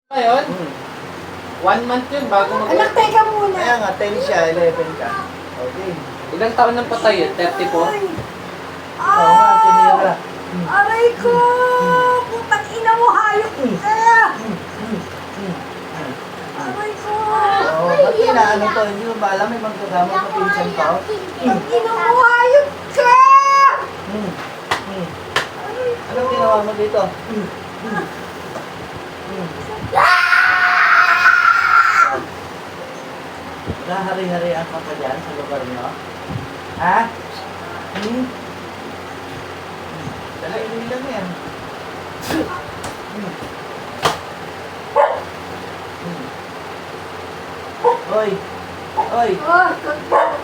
Ngayon, 1 month yun bago Anak, teka muna. Kaya nga, 10 siya, 11 ka. Okay. Ilang taon nang patay yun? 34? Ay. Oo nga, tinira. Aray ko! Putang ina mo, hayop ka! Aray ko! Oo, ba't inaano to? Hindi mo ba alam may magkagamot na pinsan ko? Putang ina mo, hayop ka! Anong ginawa mo dito? Nahari-harian ka pa dyan sa lugar nyo? Ha? Dala, inilang yan. Hoy! Hoy! Oh,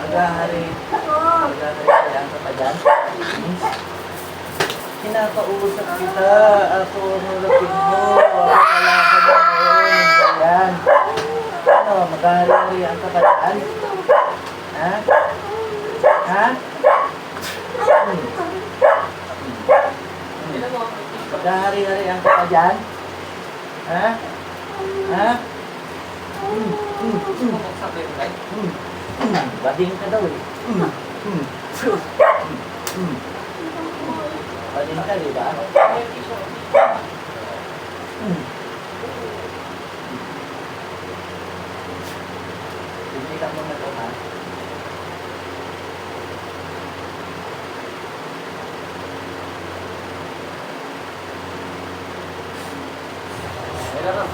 Nagahari-harian ka pa dyan? Kinakausap kita. Ako ang lapit mo. Ako kalaban mo ngayon. Yan. Ano, maghahari-harian ka pa dyan? Ha? Ha? Maghahari-harian ka pa dyan? Ha? Ha? Bading ka daw eh. Bading ka, di ba? Pinitan mo na ito, ha? Meron na.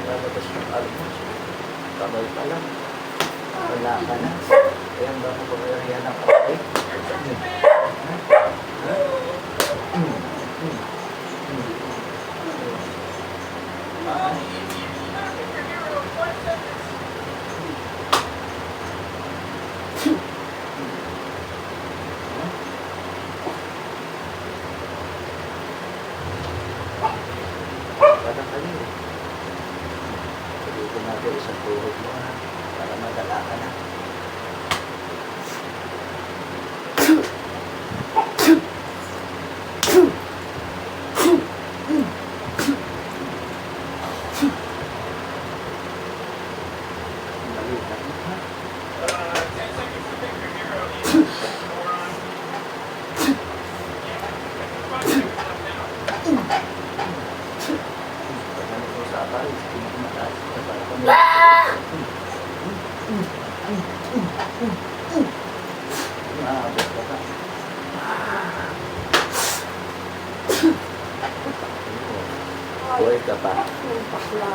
Lalabas yung almos. Kamay pa lang. Wala ka na. Kaya ba mo ba kaya ng kamay? Parang kayo. Sabihin natin isang tuhod mo, ha? Para madala ka na. Maliit na, ha? Pagkano ko sa akal, pinakamataas ka para kami. Maabot ka pa. Buhay ka pa. Bakla.